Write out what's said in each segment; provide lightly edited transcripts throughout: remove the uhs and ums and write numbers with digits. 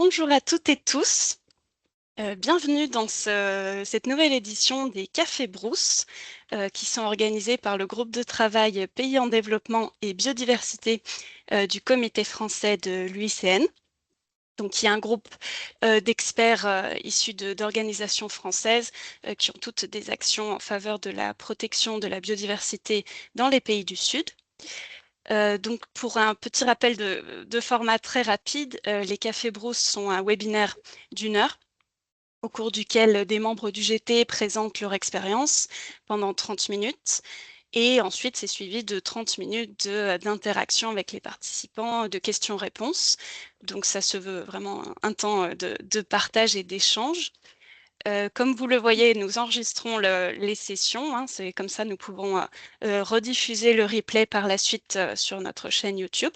Bonjour à toutes et tous. Bienvenue dans cette nouvelle édition des Cafés Brousse qui sont organisés par le groupe de travail Pays en développement et biodiversité du Comité français de l'UICN. Donc, il y a un groupe d'experts issus d'organisations françaises qui ont toutes des actions en faveur de la protection de la biodiversité dans les pays du Sud. Donc, pour un petit rappel de format très rapide, les Cafés Brousse sont un webinaire d'1 heure au cours duquel des membres du GT présentent leur expérience pendant 30 minutes. Et ensuite, c'est suivi de 30 minutes d'interaction avec les participants, de questions-réponses. Donc, ça se veut vraiment un temps de partage et d'échange. Comme vous le voyez, nous enregistrons les sessions. C'est comme ça, nous pouvons rediffuser le replay par la suite sur notre chaîne YouTube.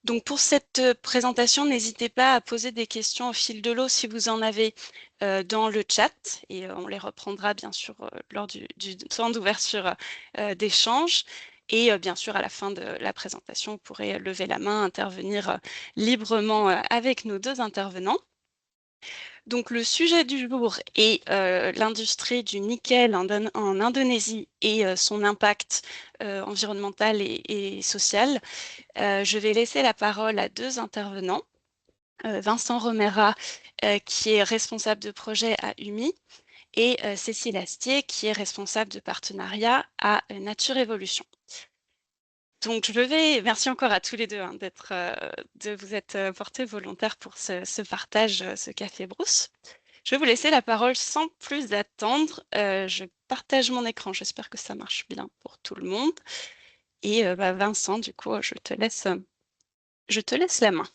Donc pour cette présentation, n'hésitez pas à poser des questions au fil de l'eau si vous en avez dans le chat et on les reprendra bien sûr lors du temps d'ouverture d'échange. Et bien sûr, à la fin de la présentation, vous pourrez lever la main, intervenir librement avec nos deux intervenants. Donc le sujet du jour est l'industrie du nickel en Indonésie et son impact environnemental et social. Je vais laisser la parole à deux intervenants. Vincent Romera, qui est responsable de projet à UMI, et Cécile Astier, qui est responsable de partenariat à Nature Évolution. Donc, merci encore à tous les deux de vous être portés volontaires pour ce partage, ce Café Brousse. Je vais vous laisser la parole sans plus attendre. Je partage mon écran, j'espère que ça marche bien pour tout le monde. Et Vincent, du coup, je te laisse la main.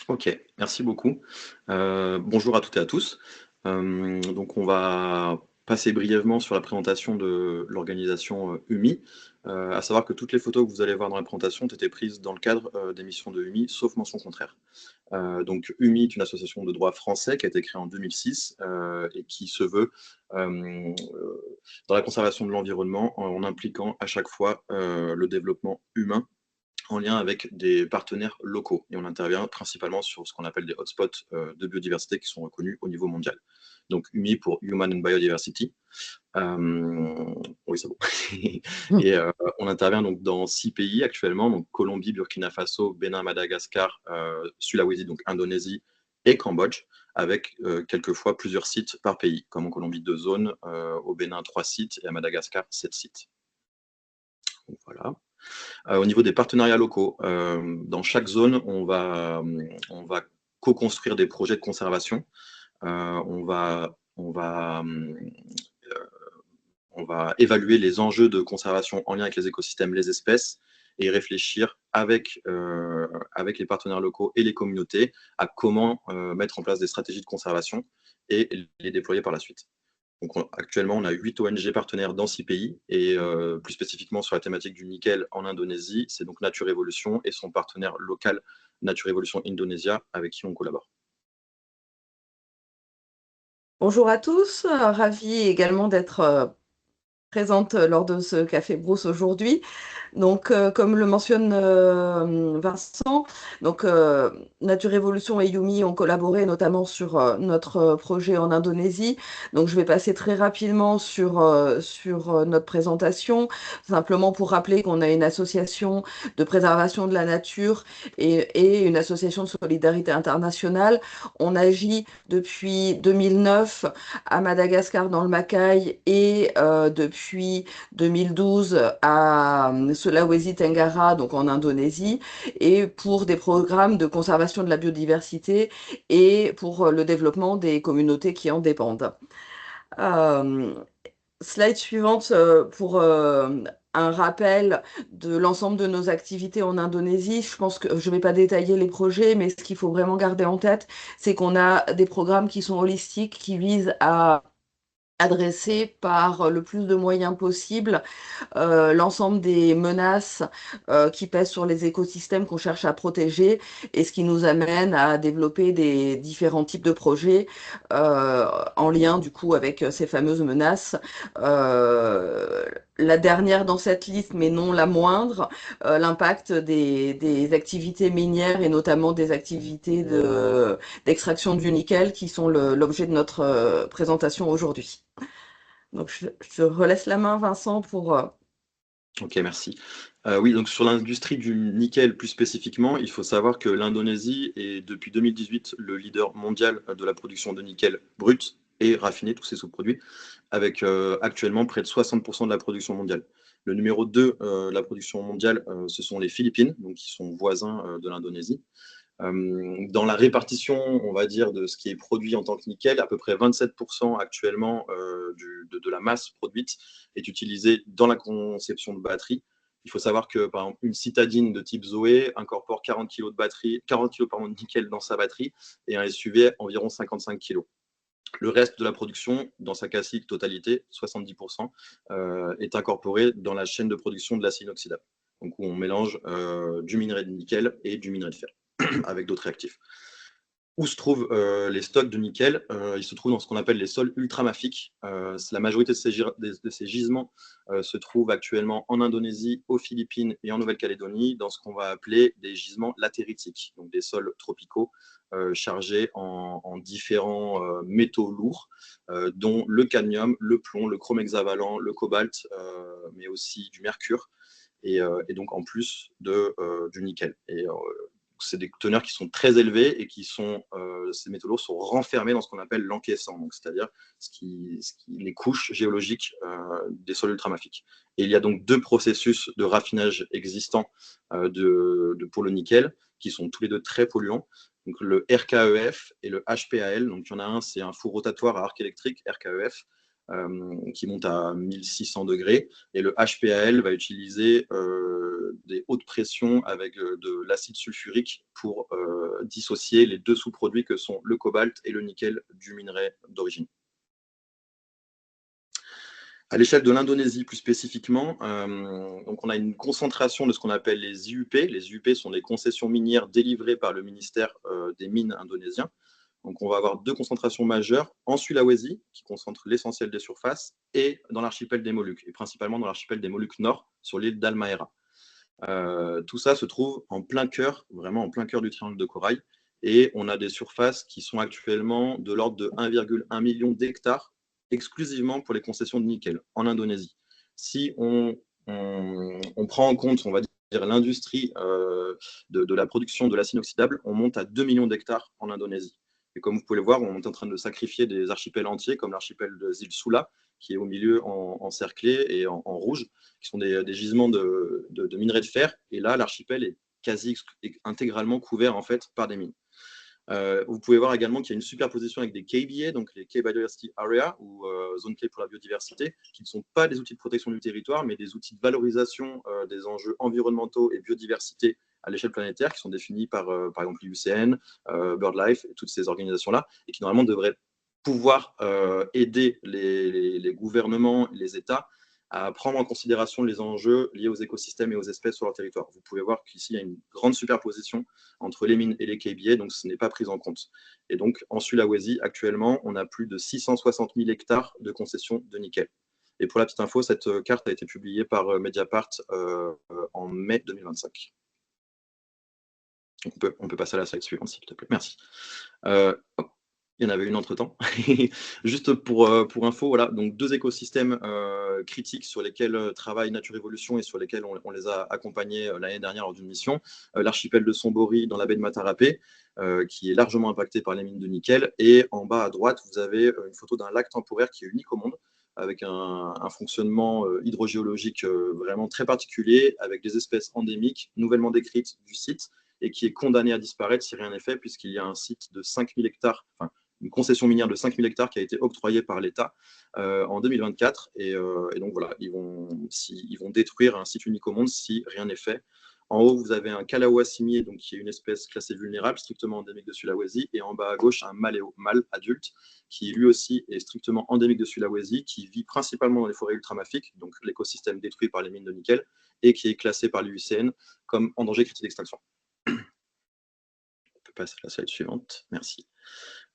Ok, merci beaucoup. Bonjour à toutes et à tous. Donc on va passer brièvement sur la présentation de l'organisation UMI. À savoir que toutes les photos que vous allez voir dans la présentation ont été prises dans le cadre des missions de UMI, sauf mention contraire. Donc UMI est une association de droit français qui a été créée en 2006 et qui se veut dans la conservation de l'environnement en impliquant à chaque fois le développement humain en lien avec des partenaires locaux. Et on intervient principalement sur ce qu'on appelle des hotspots de biodiversité qui sont reconnus au niveau mondial. Donc UMI pour Human and Biodiversity. Oui, c'est bon. Et on intervient donc dans 6 pays actuellement, donc Colombie, Burkina Faso, Bénin, Madagascar, Sulawesi, donc Indonésie et Cambodge, avec quelquefois plusieurs sites par pays, comme en Colombie 2 zones, au Bénin 3 sites et à Madagascar 7 sites. Donc, voilà. Au niveau des partenariats locaux, dans chaque zone, on va co-construire des projets de conservation. On va évaluer les enjeux de conservation en lien avec les écosystèmes, les espèces, et réfléchir avec les partenaires locaux et les communautés à comment mettre en place des stratégies de conservation et les déployer par la suite. Donc, actuellement, on a 8 ONG partenaires dans 6 pays, et plus spécifiquement sur la thématique du nickel en Indonésie, c'est donc Nature Évolution et son partenaire local Nature Évolution Indonesia, avec qui on collabore. Bonjour à tous, ravie également d'être présente lors de ce Café Brousse aujourd'hui. Donc, comme le mentionne Vincent, Nature Évolution et Yumi ont collaboré notamment sur notre projet en Indonésie. Donc, je vais passer très rapidement sur notre présentation, simplement pour rappeler qu'on a une association de préservation de la nature et une association de solidarité internationale. On agit depuis 2009 à Madagascar dans le Macaï et depuis 2012 à Sulawesi Tenggara, donc en Indonésie, et pour des programmes de conservation de la biodiversité et pour le développement des communautés qui en dépendent. Slide suivante pour un rappel de l'ensemble de nos activités en Indonésie. Je pense que je ne vais pas détailler les projets, mais ce qu'il faut vraiment garder en tête, c'est qu'on a des programmes qui sont holistiques, qui visent à adresser par le plus de moyens possible l'ensemble des menaces qui pèsent sur les écosystèmes qu'on cherche à protéger, et ce qui nous amène à développer des différents types de projets en lien du coup avec ces fameuses menaces. la dernière dans cette liste, mais non la moindre, l'impact des activités minières et notamment des activités d'extraction du nickel qui sont l'objet de notre présentation aujourd'hui. Donc je te relaisse la main, Vincent, pour... Ok, merci. Oui, donc sur l'industrie du nickel plus spécifiquement, il faut savoir que l'Indonésie est depuis 2018 le leader mondial de la production de nickel brut et raffiné, tous ses sous-produits, avec actuellement près de 60% de la production mondiale. Le numéro 2 de la production mondiale, ce sont les Philippines, donc qui sont voisins de l'Indonésie. Dans la répartition, on va dire, de ce qui est produit en tant que nickel, à peu près 27% actuellement de la masse produite est utilisée dans la conception de batteries. Il faut savoir que, par exemple, une citadine de type Zoé incorpore 40 kg de batterie, 40 kg de nickel dans sa batterie et un SUV environ 55 kg. Le reste de la production, dans sa quasi totalité, 70%, est incorporé dans la chaîne de production de l'acide inoxydable. Donc, où on mélange du minerai de nickel et du minerai de fer avec d'autres réactifs. Où se trouvent les stocks de nickel? Ils se trouvent dans ce qu'on appelle les sols ultramafiques. La majorité de ces gisements se trouvent actuellement en Indonésie, aux Philippines et en Nouvelle-Calédonie, dans ce qu'on va appeler des gisements latéritiques, donc des sols tropicaux chargés en différents métaux lourds, dont le cadmium, le plomb, le chrome hexavalent, le cobalt, mais aussi du mercure, et donc en plus du nickel. Et c'est des teneurs qui sont très élevées et ces métaux lourds sont renfermés dans ce qu'on appelle l'encaissant, c'est-à-dire les couches géologiques des sols ultramafiques. Et il y a donc deux processus de raffinage existants pour le nickel, qui sont tous les deux très polluants. Donc le RKEF et le HPAL. Donc il y en a un, c'est un four rotatoire à arc électrique, RKEF, qui monte à 1600 degrés, et le HPAL va utiliser des hautes pressions avec de l'acide sulfurique pour dissocier les deux sous-produits que sont le cobalt et le nickel du minerai d'origine. À l'échelle de l'Indonésie plus spécifiquement, donc on a une concentration de ce qu'on appelle les IUP. Les IUP sont les concessions minières délivrées par le ministère des Mines indonésien. Donc, on va avoir deux concentrations majeures en Sulawesi, qui concentre l'essentiel des surfaces, et dans l'archipel des Moluques, et principalement dans l'archipel des Moluques Nord, sur l'île d'Halmahera. Tout ça se trouve en plein cœur, vraiment en plein cœur du triangle de corail, et on a des surfaces qui sont actuellement de l'ordre de 1,1 million d'hectares, exclusivement pour les concessions de nickel, en Indonésie. Si on prend en compte, on va dire, l'industrie de la production de l'acide inoxydable, on monte à 2 millions d'hectares en Indonésie. Et comme vous pouvez le voir, on est en train de sacrifier des archipels entiers, comme l'archipel de îles Sula, qui est au milieu encerclé et en rouge, qui sont des gisements de minerais de fer. Et là, l'archipel est quasi intégralement couvert en fait par des mines. Vous pouvez voir également qu'il y a une superposition avec des KBA, donc les Key Biodiversity Area, ou zones clés pour la biodiversité, qui ne sont pas des outils de protection du territoire, mais des outils de valorisation des enjeux environnementaux et biodiversité à l'échelle planétaire, qui sont définis par exemple l'IUCN, BirdLife, et toutes ces organisations-là, et qui normalement devraient pouvoir aider les gouvernements, les États, à prendre en considération les enjeux liés aux écosystèmes et aux espèces sur leur territoire. Vous pouvez voir qu'ici, il y a une grande superposition entre les mines et les KBA, donc ce n'est pas pris en compte. Et donc, en Sulawesi, actuellement, on a plus de 660 000 hectares de concessions de nickel. Et pour la petite info, cette carte a été publiée par Mediapart en mai 2025. On peut passer à la slide suivante, s'il te plaît. Merci. Il y en avait une entre-temps. Juste pour info, voilà, donc deux écosystèmes critiques sur lesquels travaille Nature Évolution et sur lesquels on les a accompagnés l'année dernière lors d'une mission. L'archipel de Sombori dans la baie de Matarapé, qui est largement impacté par les mines de nickel. Et en bas à droite, vous avez une photo d'un lac temporaire qui est unique au monde, avec un fonctionnement hydrogéologique vraiment très particulier, avec des espèces endémiques nouvellement décrites du site, et qui est condamné à disparaître si rien n'est fait, puisqu'il y a un site de 5000 hectares, enfin, une concession minière de 5000 hectares qui a été octroyée par l'État en 2024. Et donc voilà, ils vont détruire un site unique au monde si rien n'est fait. En haut, vous avez un Kalawa cimier, donc qui est une espèce classée vulnérable, strictement endémique de Sulawesi. Et en bas à gauche, un mâle adulte, qui lui aussi est strictement endémique de Sulawesi, qui vit principalement dans les forêts ultramafiques, donc l'écosystème détruit par les mines de nickel, et qui est classé par l'IUCN comme en danger critique d'extinction. On peut passer à la slide suivante. Merci.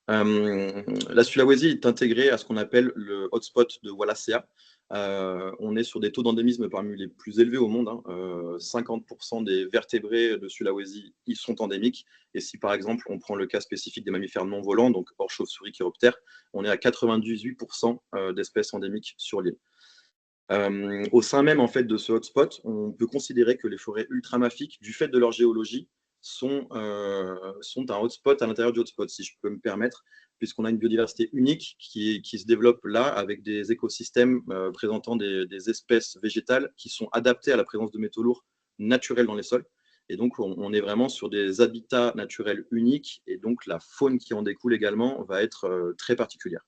La Sulawesi est intégrée à ce qu'on appelle le hotspot de Wallacea, On est sur des taux d'endémisme parmi les plus élevés au monde. 50% des vertébrés de Sulawesi ils sont endémiques. Et si par exemple on prend le cas spécifique des mammifères non volants, donc hors chauve-souris, chiroptères, on est à 98% d'espèces endémiques sur l'île. Au sein même en fait, de ce hotspot, on peut considérer que les forêts ultramafiques, du fait de leur géologie, sont un hotspot à l'intérieur du hotspot, si je peux me permettre, puisqu'on a une biodiversité unique qui se développe là, avec des écosystèmes présentant des espèces végétales qui sont adaptées à la présence de métaux lourds naturels dans les sols. Et donc, on est vraiment sur des habitats naturels uniques, et donc la faune qui en découle également va être très particulière.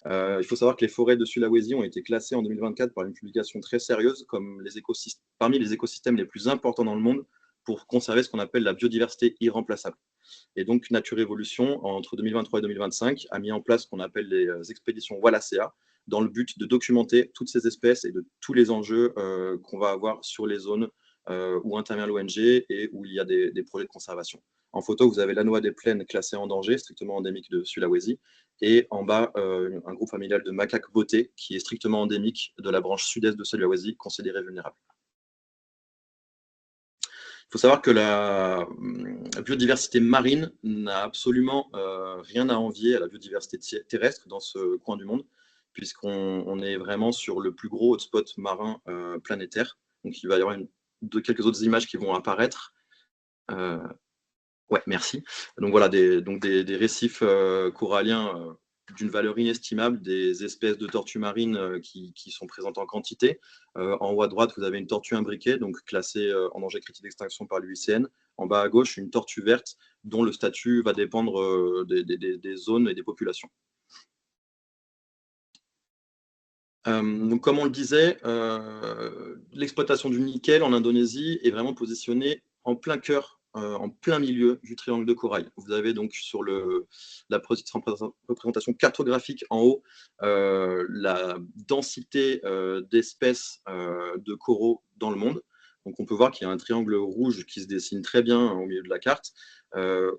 Il faut savoir que les forêts de Sulawesi ont été classées en 2024 par une publication très sérieuse comme parmi les écosystèmes les plus importants dans le monde pour conserver ce qu'on appelle la biodiversité irremplaçable. Et donc, Nature Évolution, entre 2023 et 2025, a mis en place ce qu'on appelle les expéditions Wallacea, dans le but de documenter toutes ces espèces et de tous les enjeux qu'on va avoir sur les zones où intervient l'ONG et où il y a des projets de conservation. En photo, vous avez l'anoa des plaines classée en danger, strictement endémique de Sulawesi, et en bas, un groupe familial de macaques bottés qui est strictement endémique de la branche sud-est de Sulawesi, considérée vulnérable. Il faut savoir que la biodiversité marine n'a absolument rien à envier à la biodiversité terrestre dans ce coin du monde, puisqu'on est vraiment sur le plus gros hotspot marin planétaire. Donc il va y avoir quelques autres images qui vont apparaître. Ouais, merci. Donc voilà, des récifs coralliens d'une valeur inestimable, des espèces de tortues marines qui sont présentes en quantité. En haut à droite, vous avez une tortue imbriquée, donc classée en danger critique d'extinction par l'UICN. En bas à gauche, une tortue verte dont le statut va dépendre des zones et des populations. Donc, comme on le disait, l'exploitation du nickel en Indonésie est vraiment positionnée en plein cœur, en plein milieu du triangle de corail. Vous avez donc sur la représentation cartographique en haut la densité d'espèces de coraux dans le monde. Donc on peut voir qu'il y a un triangle rouge qui se dessine très bien au milieu de la carte,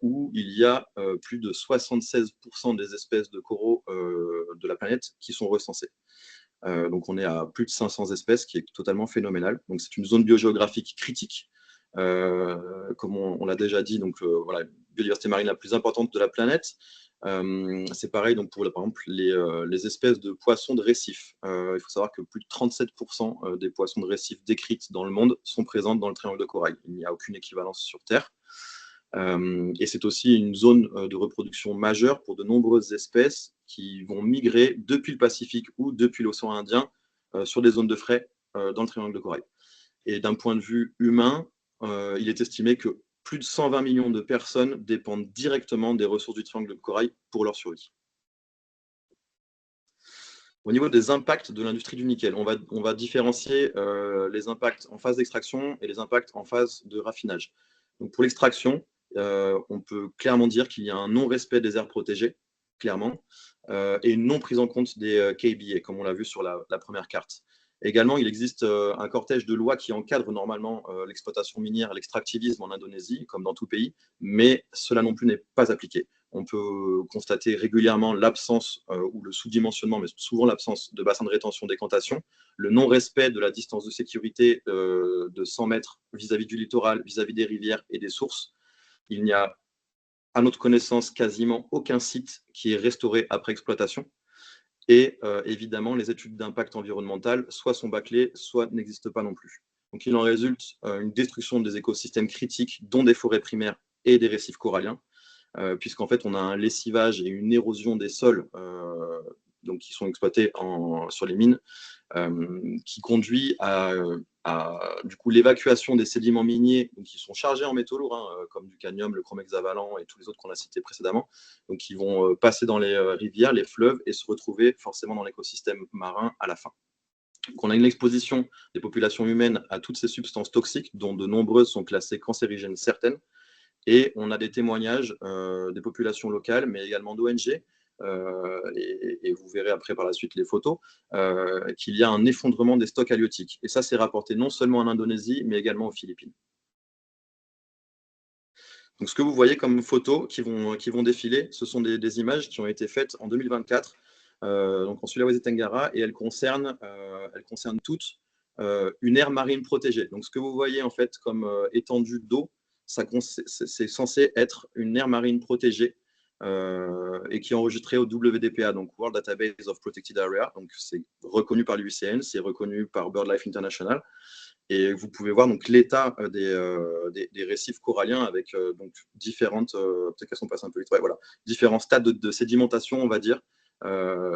où il y a plus de 76% des espèces de coraux de la planète qui sont recensées. Donc on est à plus de 500 espèces, qui est totalement phénoménal. Donc c'est une zone biogéographique critique. Comme on l'a déjà dit, donc voilà, la biodiversité marine la plus importante de la planète. C'est pareil donc pour par exemple les espèces de poissons de récif. Il faut savoir que plus de 37% des poissons de récif décrites dans le monde sont présentes dans le triangle de corail. Il n'y a aucune équivalence sur Terre. Et c'est aussi une zone de reproduction majeure pour de nombreuses espèces qui vont migrer depuis le Pacifique ou depuis l'océan Indien sur des zones de frai dans le triangle de corail. Et d'un point de vue humain, il est estimé que plus de 120 millions de personnes dépendent directement des ressources du triangle de corail pour leur survie. Au niveau des impacts de l'industrie du nickel, on va différencier les impacts en phase d'extraction et les impacts en phase de raffinage. Donc pour l'extraction, on peut clairement dire qu'il y a un non-respect des aires protégées, clairement, et une non-prise en compte des KBA, comme on l'a vu sur la première carte. Également, il existe un cortège de lois qui encadrent normalement l'exploitation minière, l'extractivisme en Indonésie, comme dans tout pays, mais cela non plus n'est pas appliqué. On peut constater régulièrement l'absence ou le sous-dimensionnement, mais souvent l'absence de bassins de rétention décantation, le non-respect de la distance de sécurité de 100 mètres vis-à-vis du littoral, vis-à-vis des rivières et des sources. Il n'y a, à notre connaissance, quasiment aucun site qui est restauré après exploitation. Et évidemment, les études d'impact environnemental soit sont bâclées, soit n'existent pas non plus. Donc il en résulte une destruction des écosystèmes critiques, dont des forêts primaires et des récifs coralliens, puisqu'en fait on a un lessivage et une érosion des sols donc, qui sont exploités sur les mines, qui conduit à du coup l'évacuation des sédiments miniers donc, qui sont chargés en métaux lourds, comme du cadmium, le chrome hexavalent et tous les autres qu'on a cités précédemment, donc qui vont passer dans les rivières, les fleuves et se retrouver forcément dans l'écosystème marin à la fin. Donc, on a une exposition des populations humaines à toutes ces substances toxiques, dont de nombreuses sont classées cancérigènes certaines, et on a des témoignages des populations locales, mais également d'ONG, et vous verrez après par la suite les photos, qu'il y a un effondrement des stocks halieutiques. Et ça, c'est rapporté non seulement en Indonésie, mais également aux Philippines. Donc, ce que vous voyez comme photos qui vont défiler, ce sont des images qui ont été faites en 2024 donc en Sulawesi Tenggara, et elles concernent toutes une aire marine protégée. Donc ce que vous voyez en fait comme étendue d'eau, c'est censé être une aire marine protégée et qui est enregistrée au WDPA, donc World Database of Protected Area. Donc c'est reconnu par l'UICN, c'est reconnu par BirdLife International. Et vous pouvez voir donc l'état des récifs coralliens avec donc différentes, peut-être qu'elles sont passées un peu vite, ouais, voilà, différents stades de sédimentation, on va dire,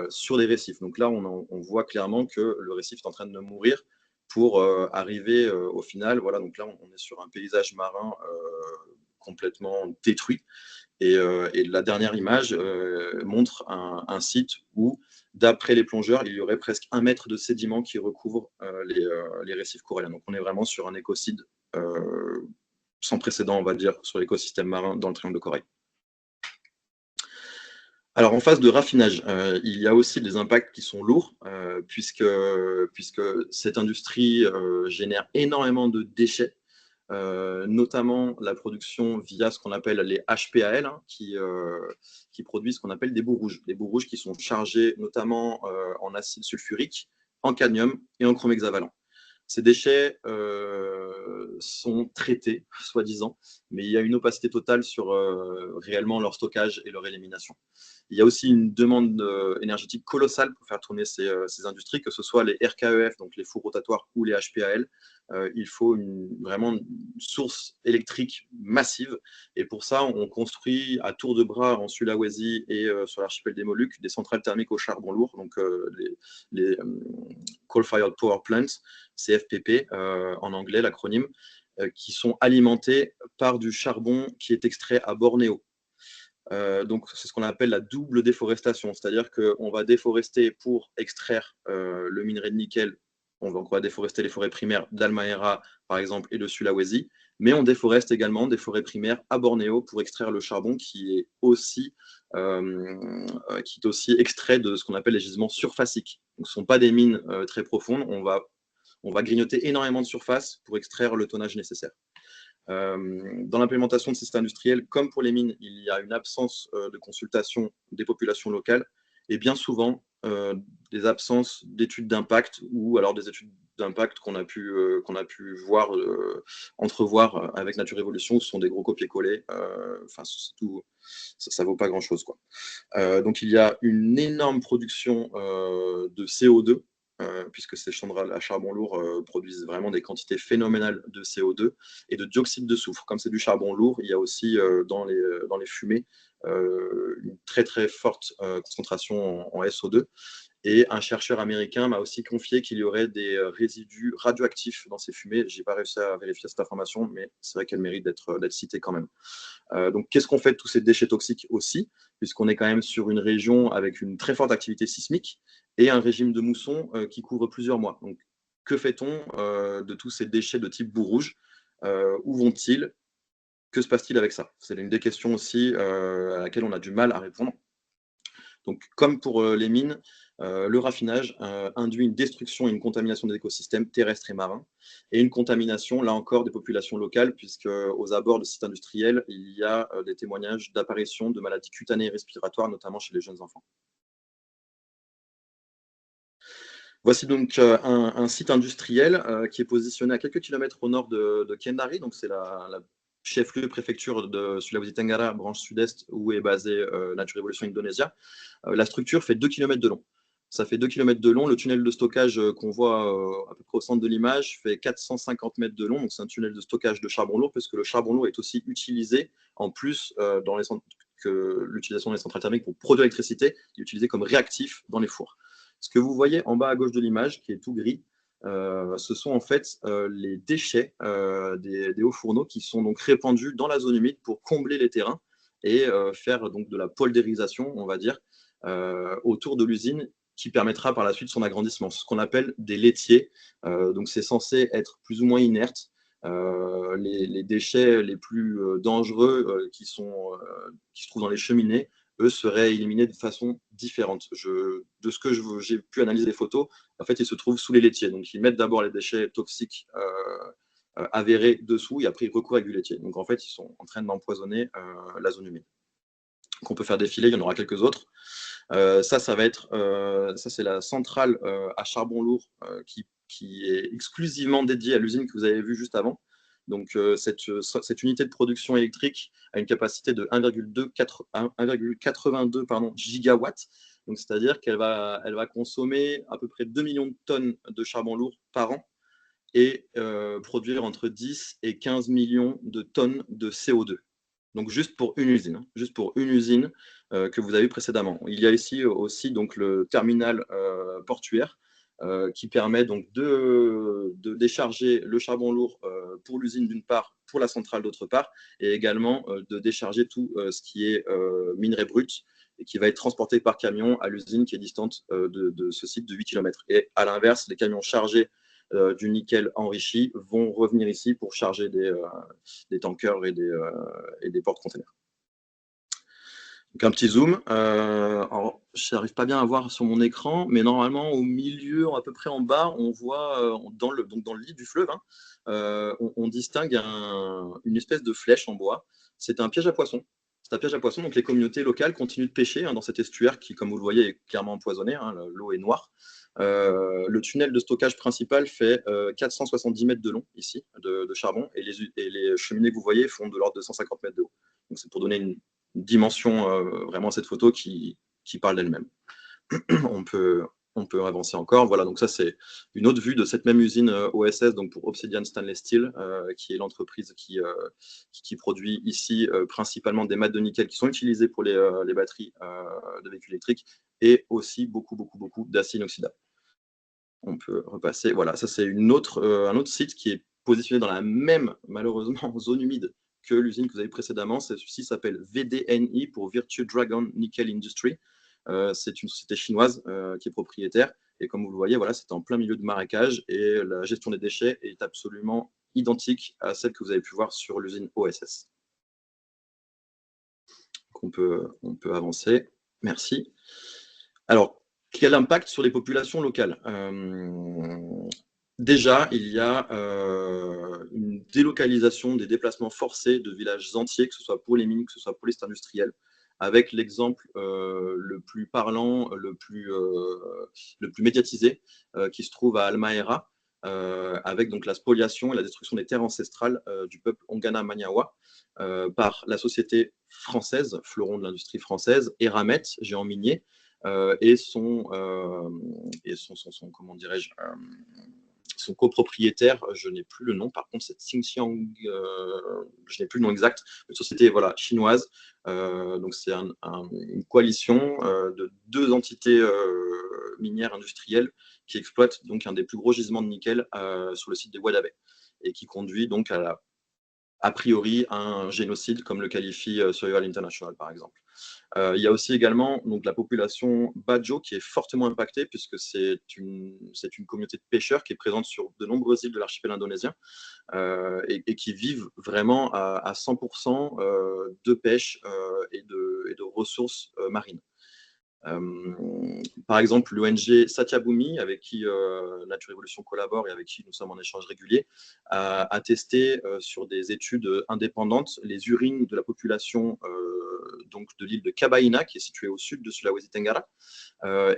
sur les récifs. Donc là, on voit clairement que le récif est en train de mourir pour arriver au final. Voilà, donc là, on est sur un paysage marin complètement détruit. Et la dernière image montre un site où, d'après les plongeurs, il y aurait presque 1 mètre de sédiments qui recouvrent les récifs coralliens. Donc on est vraiment sur un écocide sans précédent, on va dire, sur l'écosystème marin dans le triangle de Corail. Alors en phase de raffinage, il y a aussi des impacts qui sont lourds, puisque cette industrie génère énormément de déchets, notamment la production via ce qu'on appelle les HPAL, hein, qui produisent ce qu'on appelle des boues rouges. Des boues rouges qui sont chargées notamment en acide sulfurique, en cadmium et en chrome hexavalent. Ces déchets sont traités, soi-disant, mais il y a une opacité totale sur réellement leur stockage et leur élimination. Il y a aussi une demande énergétique colossale pour faire tourner ces industries, que ce soit les RKEF, donc les fours rotatoires, ou les HPAL. Il faut vraiment une source électrique massive. Et pour ça, on construit à tour de bras en Sulawesi et sur l'archipel des Moluques des centrales thermiques au charbon lourd, donc les Coal-Fired Power Plants, CFPP en anglais, l'acronyme, qui sont alimentés par du charbon qui est extrait à Bornéo. Donc c'est ce qu'on appelle la double déforestation, c'est-à-dire qu'on va déforester pour extraire le minerai de nickel. On va déforester les forêts primaires d'Halmahera, par exemple, et de Sulawesi, mais on déforeste également des forêts primaires à Bornéo pour extraire le charbon qui est aussi extrait de ce qu'on appelle les gisements surfaciques. Donc, ce ne sont pas des mines très profondes, on va grignoter énormément de surface pour extraire le tonnage nécessaire. Dans l'implémentation de ces sites industriels, comme pour les mines, il y a une absence de consultation des populations locales et bien souvent des absences d'études d'impact ou alors des études d'impact qu'on a pu voir, entrevoir avec Nature Évolution, ce sont des gros copier-coller. Enfin, ça vaut pas grand-chose, quoi. Donc il y a une énorme production de CO2, puisque ces centrales à charbon lourd produisent vraiment des quantités phénoménales de CO2 et de dioxyde de soufre. Comme c'est du charbon lourd, il y a aussi dans les fumées une très très forte concentration en SO2. Et un chercheur américain m'a aussi confié qu'il y aurait des résidus radioactifs dans ces fumées. Je n'ai pas réussi à vérifier cette information, mais c'est vrai qu'elle mérite d'être citée quand même. Donc, qu'est-ce qu'on fait de tous ces déchets toxiques aussi, puisqu'on est quand même sur une région avec une très forte activité sismique et un régime de mousson qui couvre plusieurs mois. Donc, que fait-on de tous ces déchets de type boue rouge? Où vont-ils? Que se passe-t-il avec ça? C'est une des questions aussi à laquelle on a du mal à répondre. Donc, comme pour les mines, le raffinage induit une destruction et une contamination des écosystèmes terrestres et marins, et une contamination, là encore, des populations locales, puisque aux abords de sites industriels, il y a des témoignages d'apparition de maladies cutanées et respiratoires, notamment chez les jeunes enfants. Voici donc un site industriel qui est positionné à quelques kilomètres au nord de Kendari, donc c'est la chef-lieu préfecture de Sulawesi Tenggara, branche sud-est, où est basée Nature Évolution Indonésia. La structure fait 2 km de long. Ça fait 2 km de long. Le tunnel de stockage qu'on voit à peu près au centre de l'image fait 450 mètres de long. Donc c'est un tunnel de stockage de charbon lourd, parce que le charbon lourd est aussi utilisé, en plus que l'utilisation des centrales thermiques pour produire l'électricité, est utilisé comme réactif dans les fours. Ce que vous voyez en bas à gauche de l'image, qui est tout gris, ce sont en fait les déchets des hauts fourneaux qui sont donc répandus dans la zone humide pour combler les terrains et faire donc de la poldérisation, on va dire, autour de l'usine, qui permettra par la suite son agrandissement. Ce qu'on appelle des laitiers. Donc c'est censé être plus ou moins inerte. Les déchets les plus dangereux qui se trouvent dans les cheminées, eux, seraient éliminés de façon différente. De ce que j'ai pu analyser les photos, en fait, ils se trouvent sous les laitiers. Donc, ils mettent d'abord les déchets toxiques avérés dessous, et après, ils recourent avec du laitier. Donc, en fait, ils sont en train d'empoisonner la zone humide. Qu'on peut faire défiler, il y en aura quelques autres. Ça va être, ça c'est la centrale à charbon lourd qui est exclusivement dédiée à l'usine que vous avez vue juste avant. Donc cette unité de production électrique a une capacité de 1,82 gigawatts. Donc c'est-à-dire qu'elle elle va consommer à peu près 2 millions de tonnes de charbon lourd par an et produire entre 10 et 15 millions de tonnes de CO2. Donc juste pour une usine, juste pour une usine que vous avez vu précédemment. Il y a ici aussi donc le terminal portuaire qui permet donc de décharger le charbon lourd pour l'usine d'une part, pour la centrale d'autre part, et également de décharger tout ce qui est minerai brut et qui va être transporté par camion à l'usine qui est distante de ce site de 8 km. Et à l'inverse, les camions chargés du nickel enrichi vont revenir ici pour charger des tankers et des porte-containers. Donc un petit zoom. Alors, je n'arrive pas bien à voir sur mon écran, mais normalement au milieu, à peu près en bas, on voit dans le lit du fleuve, on distingue une espèce de flèche en bois. C'est un piège à poissons. C'est un piège à poissons, donc les communautés locales continuent de pêcher dans cet estuaire qui, comme vous le voyez, est clairement empoisonné. L'eau est noire. Le tunnel de stockage principal fait 470 mètres de long ici, de charbon, et les cheminées que vous voyez font de l'ordre de 150 mètres de haut. Donc c'est pour donner une dimension vraiment à cette photo qui parle d'elle-même. on peut avancer encore. Voilà, donc ça c'est une autre vue de cette même usine OSS, donc pour Obsidian Stainless Steel, qui est l'entreprise qui produit ici principalement des mattes de nickel qui sont utilisées pour les batteries de véhicules électriques et aussi beaucoup d'acier inoxydable. On peut repasser. Voilà, ça c'est un autre site qui est positionné dans la même, malheureusement, zone humide que l'usine que vous avez précédemment. Celui-ci s'appelle VDNI pour Virtue Dragon Nickel Industry. C'est une société chinoise qui est propriétaire. Et comme vous le voyez, voilà, c'est en plein milieu de marécage et la gestion des déchets est absolument identique à celle que vous avez pu voir sur l'usine OSS. Donc on peut avancer. Merci. Alors, quel impact sur les populations locales Déjà, il y a une délocalisation des déplacements forcés de villages entiers, que ce soit pour les mines, que ce soit pour les sites industriels, avec l'exemple le plus parlant, le plus médiatisé, qui se trouve à Halmahera, avec donc la spoliation et la destruction des terres ancestrales du peuple Ongana Maniawa par la société française, fleuron de l'industrie française, Eramet, géant minier, et son comment dirais-je, son copropriétaire, je n'ai plus le nom, par contre c'est Xinjiang, je n'ai plus le nom exact, une société voilà, chinoise, donc c'est une coalition de deux entités minières industrielles qui exploitent donc un des plus gros gisements de nickel sur le site de Weda Bay et qui conduit donc a priori un génocide comme le qualifie Survival International par exemple. Il y a aussi également donc, la population Bajo qui est fortement impactée puisque c'est une communauté de pêcheurs qui est présente sur de nombreuses îles de l'archipel indonésien et qui vivent vraiment à 100% de pêche et de ressources marines. Par exemple, l'ONG Satyabhumi, avec qui Nature Évolution collabore et avec qui nous sommes en échange régulier, a testé sur des études indépendantes les urines de la population donc de l'île de Kabaïna, qui est située au sud de Sulawesi Tenggara.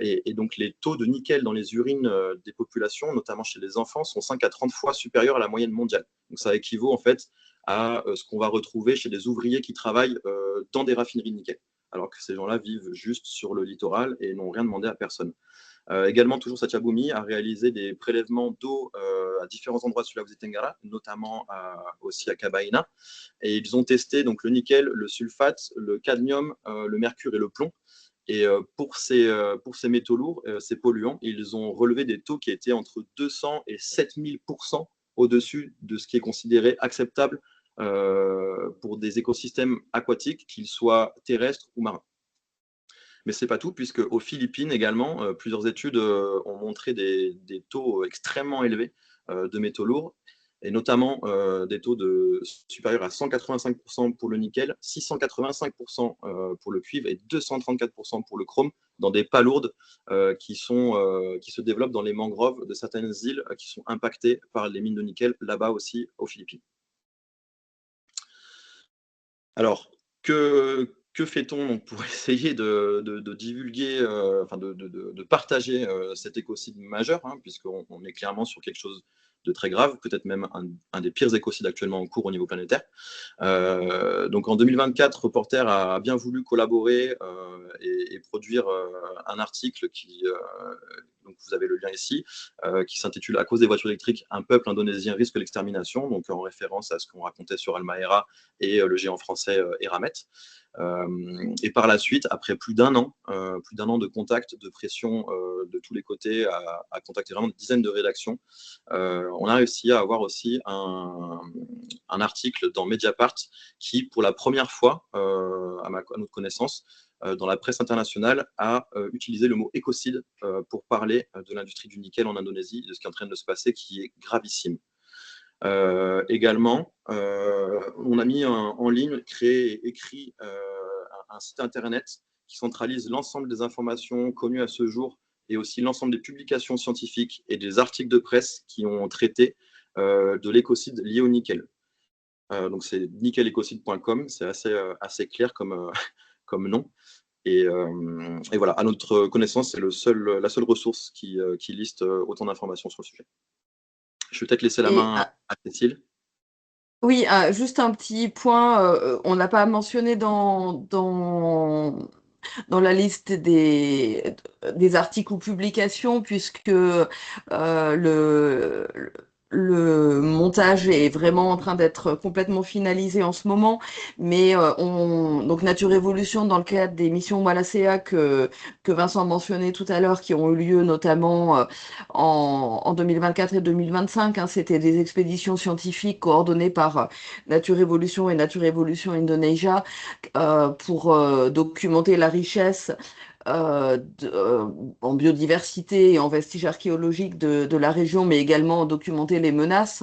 Et donc les taux de nickel dans les urines des populations, notamment chez les enfants, sont 5 à 30 fois supérieurs à la moyenne mondiale. Donc ça équivaut en fait à ce qu'on va retrouver chez des ouvriers qui travaillent dans des raffineries de nickel, alors que ces gens-là vivent juste sur le littoral et n'ont rien demandé à personne. Également, toujours Satyabhumi a réalisé des prélèvements d'eau à différents endroits de Sulawesi Tenggara, notamment aussi à Kabaïna. Et ils ont testé donc, le nickel, le sulfate, le cadmium, le mercure et le plomb. Et pour ces métaux lourds, ces polluants, ils ont relevé des taux qui étaient entre 200 et 7000% au-dessus de ce qui est considéré acceptable pour des écosystèmes aquatiques, qu'ils soient terrestres ou marins. Mais ce n'est pas tout, puisque aux Philippines également, plusieurs études ont montré des taux extrêmement élevés de métaux lourds, et notamment des taux supérieurs à 185% pour le nickel, 685% pour le cuivre et 234% pour le chrome, dans des palourdes qui se développent dans les mangroves de certaines îles qui sont impactées par les mines de nickel, là-bas aussi aux Philippines. Alors, que fait-on donc pour essayer de divulguer, enfin de partager cet écocide majeur, hein, puisqu'on est clairement sur quelque chose de très grave, peut-être même un des pires écocides actuellement en cours au niveau planétaire. Donc en 2024, Reporter a bien voulu collaborer et produire un article donc vous avez le lien ici, qui s'intitule À cause des voitures électriques, un peuple indonésien risque l'extermination, donc en référence à ce qu'on racontait sur Halmahera et le géant français Eramet. Et par la suite, après plus d'un an de contact, de pression de tous les côtés, à contacter vraiment des dizaines de rédactions, on a réussi à avoir aussi un article dans Mediapart qui, pour la première fois, à notre connaissance, dans la presse internationale, a utilisé le mot écocide pour parler de l'industrie du nickel en Indonésie, de ce qui est en train de se passer, qui est gravissime. Également, on a mis en ligne, créé et écrit un site internet qui centralise l'ensemble des informations connues à ce jour et aussi l'ensemble des publications scientifiques et des articles de presse qui ont traité de l'écocide lié au nickel. Donc c'est nickelecocide.com, c'est assez clair comme, comme nom. Et voilà, à notre connaissance, c'est la seule ressource qui liste autant d'informations sur le sujet. Je vais peut-être laisser la main à Cécile. Oui, juste un petit point, on n'a pas mentionné dans la liste des articles ou publications, puisque le montage est vraiment en train d'être complètement finalisé en ce moment. Mais donc Nature Évolution, dans le cadre des missions Wallacea que Vincent mentionnait tout à l'heure, qui ont eu lieu notamment en 2024 et 2025, hein, c'était des expéditions scientifiques coordonnées par Nature Évolution et Nature Évolution Indonesia, pour documenter la richesse en biodiversité et en vestiges archéologiques de la région, mais également documenter les menaces.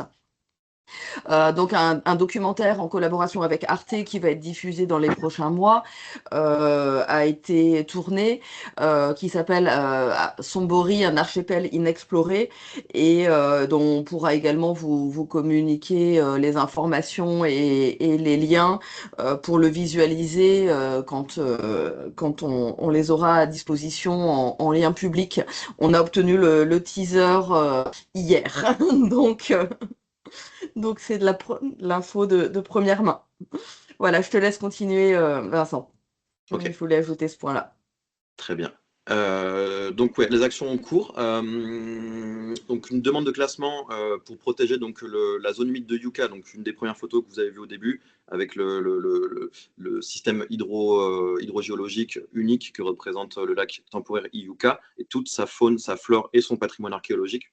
Donc un documentaire en collaboration avec Arte qui va être diffusé dans les prochains mois a été tourné, qui s'appelle Sombori, un archipel inexploré, et dont on pourra également vous communiquer les informations et les liens pour le visualiser quand on les aura à disposition en lien public. On a obtenu le teaser hier, donc c'est de l'info de première main. Voilà, je te laisse continuer, Vincent. Okay. Je voulais ajouter ce point-là. Très bien. Donc ouais, les actions en cours. Donc une demande de classement pour protéger donc la zone humide de Yucca, donc une des premières photos que vous avez vues au début, avec le système hydrogéologique unique que représente le lac temporaire Yucca et toute sa faune, sa flore et son patrimoine archéologique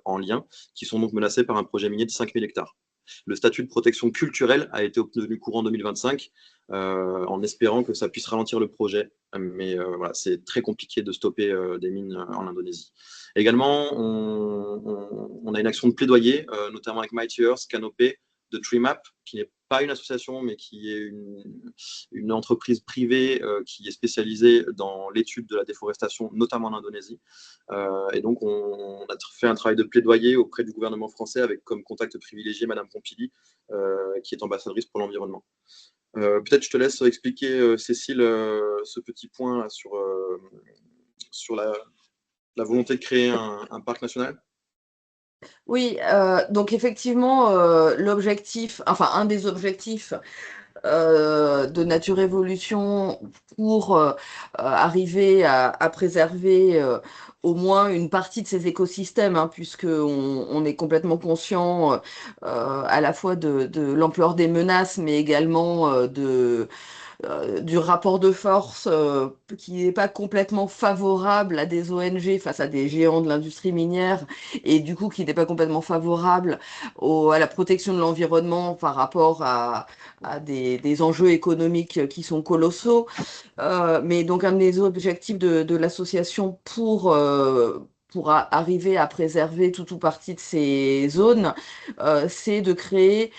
en lien, qui sont donc menacés par un projet minier de 5000 hectares. Le statut de protection culturelle a été obtenu courant 2025, en espérant que ça puisse ralentir le projet. Mais voilà, c'est très compliqué de stopper des mines en Indonésie. Également, on a une action de plaidoyer, notamment avec Mighty Earth, Canopé, de TreeMap, qui n'est pas une association, mais qui est une entreprise privée qui est spécialisée dans l'étude de la déforestation, notamment en Indonésie. Et donc, on a fait un travail de plaidoyer auprès du gouvernement français avec comme contact privilégié Madame Pompili, qui est ambassadrice pour l'environnement. Peut-être je te laisse expliquer, Cécile, ce petit point sur la volonté de créer un parc national. Oui, donc effectivement, l'objectif, enfin un des objectifs de Nature Évolution pour arriver à préserver au moins une partie de ces écosystèmes, hein, puisque on est complètement conscient à la fois de l'ampleur des menaces, mais également du rapport de force qui n'est pas complètement favorable à des ONG face à des géants de l'industrie minière, et du coup qui n'est pas complètement favorable à la protection de l'environnement par rapport à des enjeux économiques qui sont colossaux. Mais donc un des objectifs de l'association pour pour arriver à préserver tout ou partie de ces zones, c'est de créer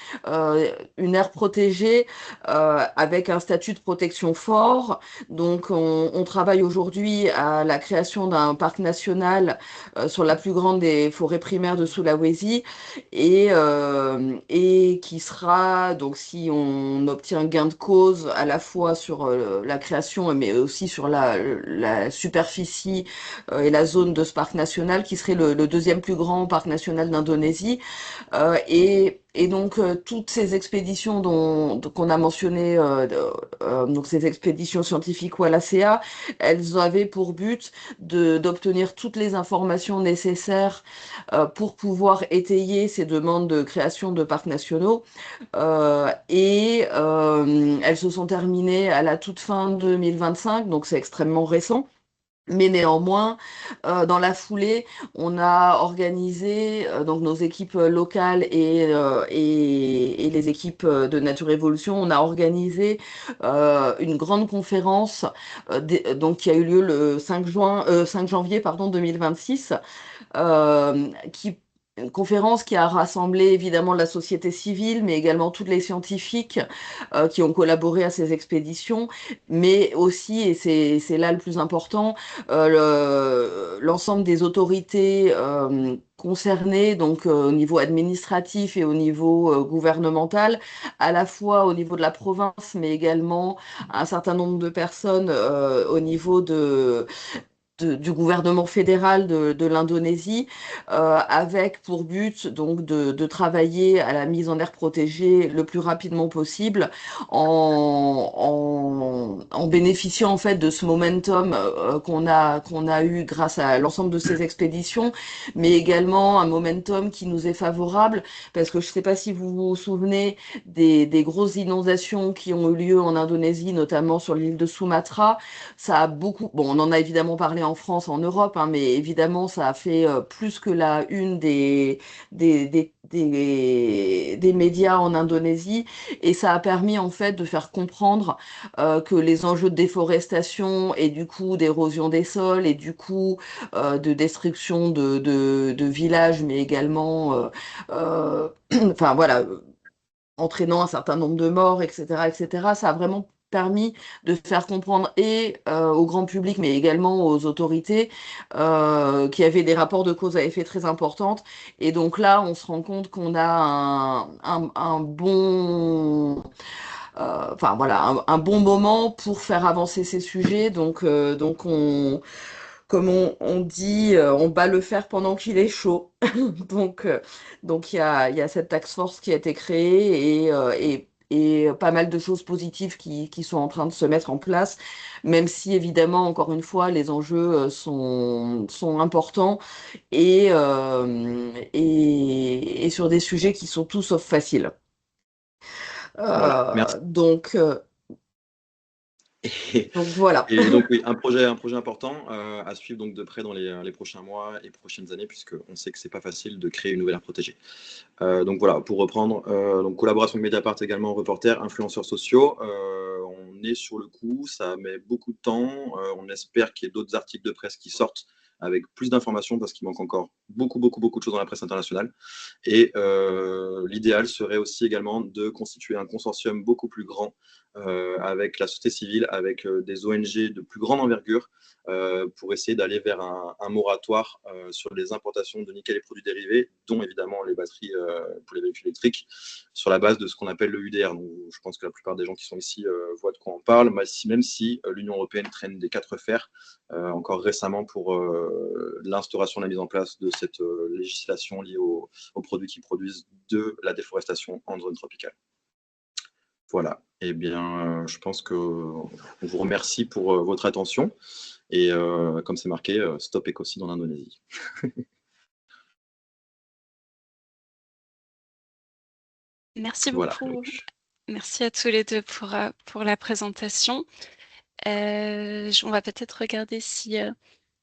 une aire protégée avec un statut de protection fort. Donc, on travaille aujourd'hui à la création d'un parc national sur la plus grande des forêts primaires de Sulawesi et qui sera, donc si on obtient gain de cause à la fois sur la création mais aussi sur la superficie et la zone de ce parc national, qui serait le deuxième plus grand parc national d'Indonésie. Et donc toutes ces expéditions qu'on a mentionnées, donc ces expéditions scientifiques Wallacea, elles avaient pour but d'obtenir toutes les informations nécessaires pour pouvoir étayer ces demandes de création de parcs nationaux. Elles se sont terminées à la toute fin 2025, donc c'est extrêmement récent. Mais néanmoins, dans la foulée, on a organisé, donc nos équipes locales et les équipes de Nature Évolution, on a organisé une grande conférence donc qui a eu lieu le 5 janvier 2026, qui une conférence qui a rassemblé évidemment la société civile, mais également tous les scientifiques qui ont collaboré à ces expéditions, mais aussi, et c'est là le plus important, l'ensemble des autorités concernées, donc au niveau administratif et au niveau gouvernemental, à la fois au niveau de la province, mais également un certain nombre de personnes au niveau du gouvernement fédéral de l'Indonésie, avec pour but donc de travailler à la mise en aire protégée le plus rapidement possible, en bénéficiant en fait de ce momentum qu'on a eu grâce à l'ensemble de ces expéditions, mais également un momentum qui nous est favorable, parce que je ne sais pas si vous vous souvenez des grosses inondations qui ont eu lieu en Indonésie, notamment sur l'île de Sumatra. Ça a beaucoup, bon, on en a évidemment parlé en France, en Europe, hein, mais évidemment, ça a fait plus que la une des médias en Indonésie, et ça a permis en fait de faire comprendre que les enjeux de déforestation et du coup d'érosion des sols et du coup de destruction de villages, mais également, enfin voilà, entraînant un certain nombre de morts, etc., etc. Ça a vraiment permis de faire comprendre au grand public, mais également aux autorités, qu'il y avait des rapports de cause à effet très importantes. Et donc là, on se rend compte qu'on a un bon, enfin voilà, un bon moment pour faire avancer ces sujets. Donc comme on dit, on bat le fer pendant qu'il est chaud. Donc, euh, donc il y a cette task force qui a été créée et pas mal de choses positives qui sont en train de se mettre en place, même si évidemment, encore une fois, les enjeux sont importants et sur des sujets qui sont tout sauf faciles. Voilà, merci. Donc, Et, donc voilà. et donc oui, un projet important à suivre donc de près dans les prochains mois et prochaines années, puisqu'on sait que c'est pas facile de créer une nouvelle aire protégée. Donc voilà, pour reprendre, donc collaboration avec Mediapart également, reporters, influenceurs sociaux. On est sur le coup, ça met beaucoup de temps. On espère qu'il y ait d'autres articles de presse qui sortent avec plus d'informations, parce qu'il manque encore beaucoup, beaucoup, beaucoup de choses dans la presse internationale. Et l'idéal serait aussi également de constituer un consortium beaucoup plus grand avec la société civile, avec des ONG de plus grande envergure, pour essayer d'aller vers un moratoire sur les importations de nickel et produits dérivés, dont évidemment les batteries pour les véhicules électriques, sur la base de ce qu'on appelle le UDR. Donc, je pense que la plupart des gens qui sont ici voient de quoi on parle, même si l'Union européenne traîne des quatre fers encore récemment pour l'instauration, la mise en place de cette législation liée aux produits qui produisent de la déforestation en zone tropicale. Voilà, eh bien, je pense qu'on vous remercie pour votre attention. Et comme c'est marqué, stop écocide en Indonésie. Merci Voilà. beaucoup. Merci à tous les deux pour la présentation. On va peut-être regarder si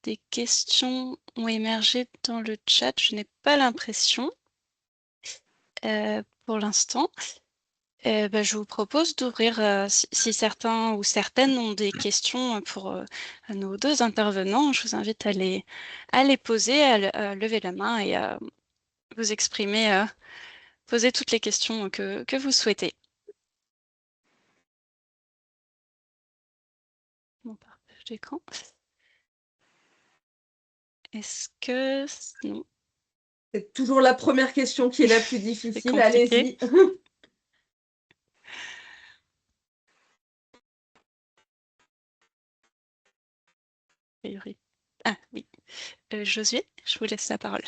des questions ont émergé dans le chat. Je n'ai pas l'impression pour l'instant. Je vous propose d'ouvrir, si certains ou certaines ont des questions pour nos deux intervenants, je vous invite à les poser, à lever la main et à vous exprimer, poser toutes les questions que vous souhaitez. Mon partage d'écran. Est-ce que... Non, C'est toujours la première question qui est la plus difficile. compliqué. Allez-y. Ah oui. Josué, je vous laisse la parole.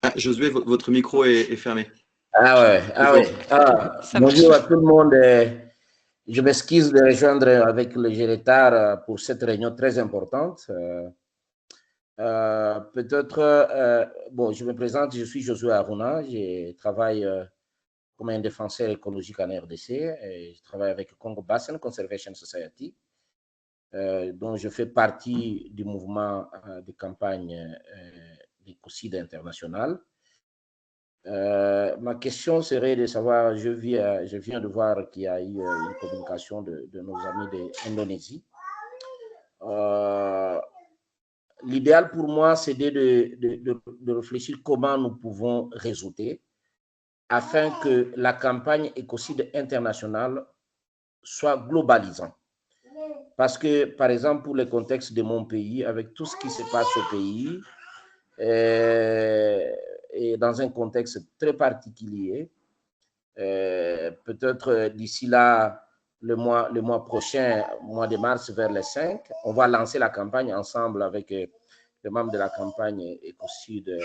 Ah, Josué, votre micro est fermé. Ah ouais, ah ouais. Ça Bonjour marche. à tout le monde. Je m'excuse de rejoindre avec le retard pour cette réunion très importante. Bon, je me présente, je suis Josué Aruna, je travaille comme un défenseur écologique en RDC et je travaille avec Congo Basin Conservation Society, dont je fais partie du mouvement de campagne d'écocide international. Ma question serait de savoir, je viens de voir qu'il y a eu une communication de nos amis d'Indonésie. L'idéal pour moi, c'est de réfléchir comment nous pouvons réseauter afin que la campagne écocide internationale soit globalisante. Parce que, par exemple, pour le contexte de mon pays, avec tout ce qui se passe au pays, et dans un contexte très particulier, peut-être d'ici là, le mois prochain, mois de mars vers les 5, on va lancer la campagne ensemble avec les membres de la campagne Écosud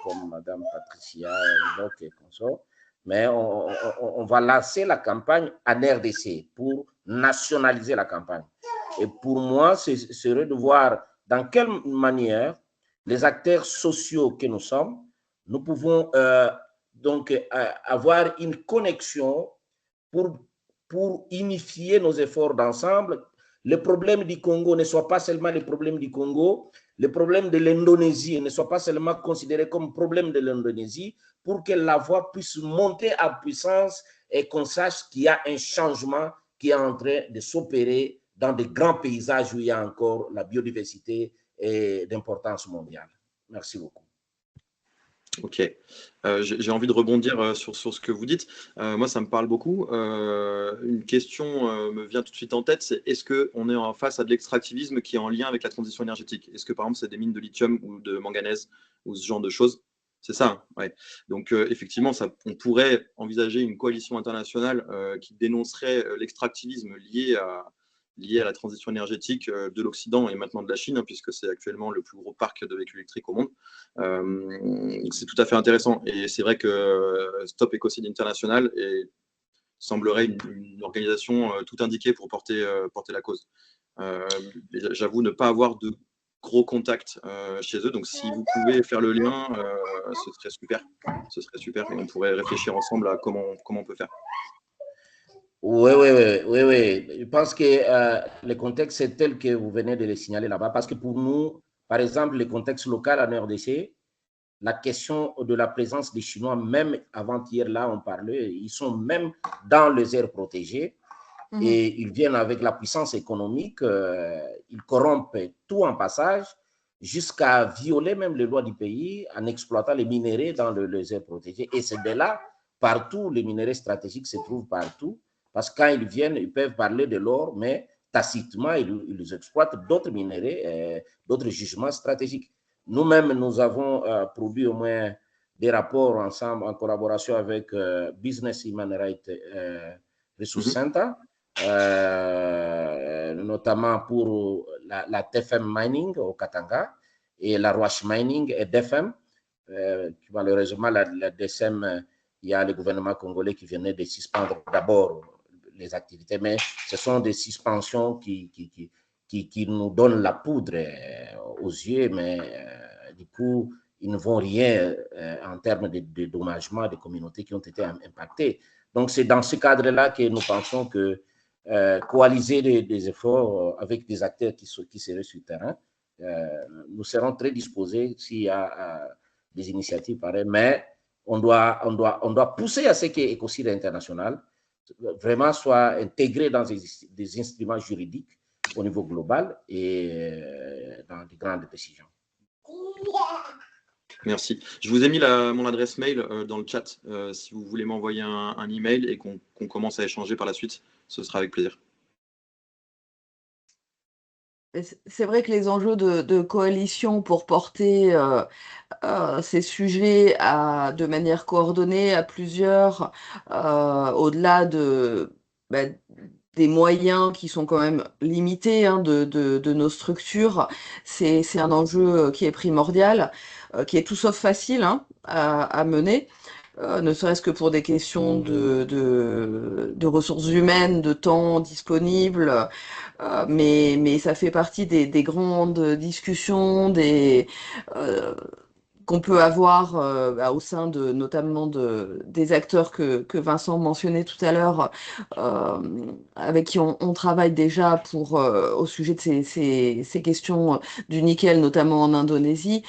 comme Madame Patricia Locke et consorts. Mais on va lancer la campagne en RDC pour nationaliser la campagne. Et pour moi, ce serait de voir dans quelle manière les acteurs sociaux que nous sommes, nous pouvons donc avoir une connexion pour unifier nos efforts d'ensemble. Le problème du Congo ne soit pas seulement le problème du Congo, le problème de l'Indonésie ne soit pas seulement considéré comme problème de l'Indonésie, pour que la voix puisse monter à puissance et qu'on sache qu'il y a un changement qui est en train de s'opérer dans de grands paysages où il y a encore la biodiversité et d'importance mondiale. Merci beaucoup. Ok. J'ai envie de rebondir sur ce que vous dites. Moi, ça me parle beaucoup. Une question me vient tout de suite en tête, c'est est-ce qu'on est en face à de l'extractivisme qui est en lien avec la transition énergétique? Est-ce que, par exemple, c'est des mines de lithium ou de manganèse ou ce genre de choses? C'est ça, hein, ouais. Donc, effectivement, on pourrait envisager une coalition internationale qui dénoncerait l'extractivisme lié à la transition énergétique de l'Occident et maintenant de la Chine, hein, puisque c'est actuellement le plus gros parc de véhicules électriques au monde. C'est tout à fait intéressant. Et c'est vrai que Stop Ecocide International semblerait une organisation tout indiquée pour porter la cause. J'avoue ne pas avoir de gros contacts chez eux, donc si vous pouvez faire le lien, ce serait super. Ce serait super et on pourrait réfléchir ensemble à comment on peut faire. Oui. Je pense que le contexte est tel que vous venez de le signaler là-bas, parce que pour nous, par exemple, le contexte local en RDC, la question de la présence des Chinois, même avant-hier, là, on parlait, ils sont même dans les aires protégées et ils viennent avec la puissance économique, ils corrompent tout en passage jusqu'à violer même les lois du pays en exploitant les minéraux dans les aires protégées. Et c'est de là, partout, les minéraux stratégiques se trouvent partout. Parce que quand ils viennent, ils peuvent parler de l'or, mais tacitement, ils exploitent d'autres minéraux, d'autres jugements stratégiques. Nous-mêmes, nous avons produit au moins des rapports ensemble en collaboration avec Business Human Rights Resource Center, notamment pour la TFM Mining au Katanga et la Roche Mining et DFM. Malheureusement, la DSM, il y a le gouvernement congolais qui venait de suspendre d'abord les activités, mais ce sont des suspensions qui nous donnent la poudre aux yeux, mais du coup, ils ne vont rien en termes de dédommagement des communautés qui ont été impactées. Donc, c'est dans ce cadre-là que nous pensons que coaliser des efforts avec des acteurs qui seraient sur le terrain nous serons très disposés s'il y a des initiatives pareilles, mais on doit pousser à ce que Ecocide International vraiment soit intégré dans des instruments juridiques au niveau global et dans de grandes décisions. Merci. Je vous ai mis mon adresse mail dans le chat. Si vous voulez m'envoyer un email et qu'on commence à échanger par la suite, ce sera avec plaisir. C'est vrai que les enjeux de coalition pour porter ces sujets de manière coordonnée à plusieurs, au-delà des moyens qui sont quand même limités hein, de nos structures, c'est un enjeu qui est primordial, qui est tout sauf facile hein, à mener. Ne serait-ce que pour des questions de ressources humaines, de temps disponible, mais ça fait partie des grandes discussions, qu'on peut avoir au sein notamment des acteurs que Vincent mentionnait tout à l'heure, avec qui on travaille déjà au sujet de ces questions du nickel, notamment en Indonésie.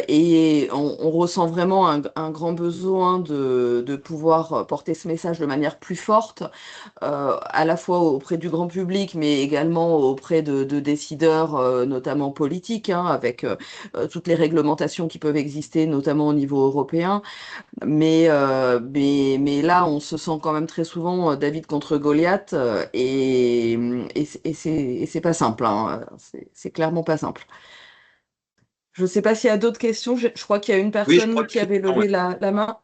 Et on ressent vraiment un grand besoin de pouvoir porter ce message de manière plus forte, à la fois auprès du grand public, mais également auprès de décideurs, notamment politiques, hein, avec toutes les réglementations qui peuvent exister, notamment au niveau européen. Mais là, on se sent quand même très souvent David contre Goliath, et c'est pas simple, hein, c'est clairement pas simple. Je ne sais pas s'il y a d'autres questions. Je crois qu'il y a une Oui, je crois personne que qui avait levé la main.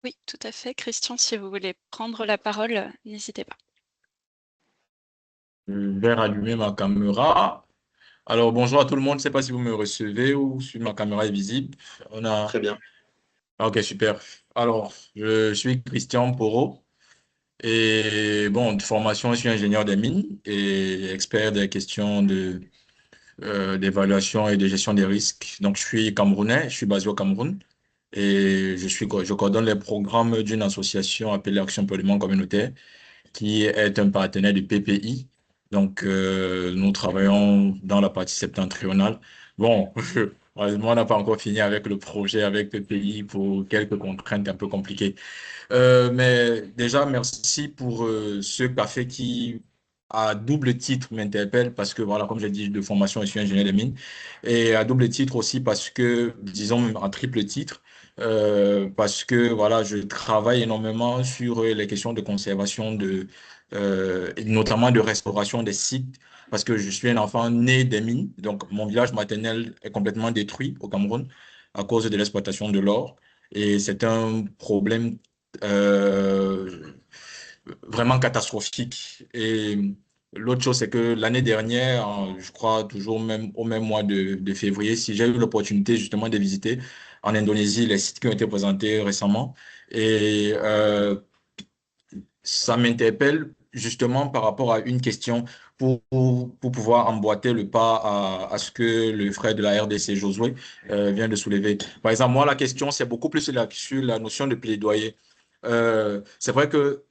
Oui, tout à fait. Christian, si vous voulez prendre la parole, n'hésitez pas. Je vais rallumer ma caméra. Alors, bonjour à tout le monde. Je ne sais pas si vous me recevez ou si ma caméra est visible. très bien. Ok, super. Alors, je suis Christian Porot et bon, de formation, je suis ingénieur des mines et expert des questions d'évaluation et de gestion des risques. Donc, je suis camerounais, je suis basé au Cameroun et je coordonne les programmes d'une association appelée Action Pollution Communautaire qui est un partenaire du PPI. Donc, nous travaillons dans la partie septentrionale. Bon, heureusement, on n'a pas encore fini avec le projet avec PPI pour quelques contraintes un peu compliquées. Mais déjà, merci pour ce café qui, à double titre, m'interpelle parce que, voilà, comme j'ai dit, de formation, je suis ingénieur des mines. Et à double titre aussi parce que, disons, en triple titre, parce que, voilà, je travaille énormément sur les questions de conservation, et notamment de restauration des sites, parce que je suis un enfant né des mines. Donc, mon village maternel est complètement détruit au Cameroun à cause de l'exploitation de l'or. Et c'est un problème euh, vraiment catastrophique. Et l'autre chose, c'est que l'année dernière, je crois toujours même au même mois de février, si j'ai eu l'opportunité justement de visiter en Indonésie les sites qui ont été présentés récemment. Et ça m'interpelle justement par rapport à une question pour pouvoir emboîter le pas à ce que le frère de la RDC, Josué, vient de soulever. Par exemple, moi, la question, c'est beaucoup plus sur la notion de plaidoyer. C'est vrai que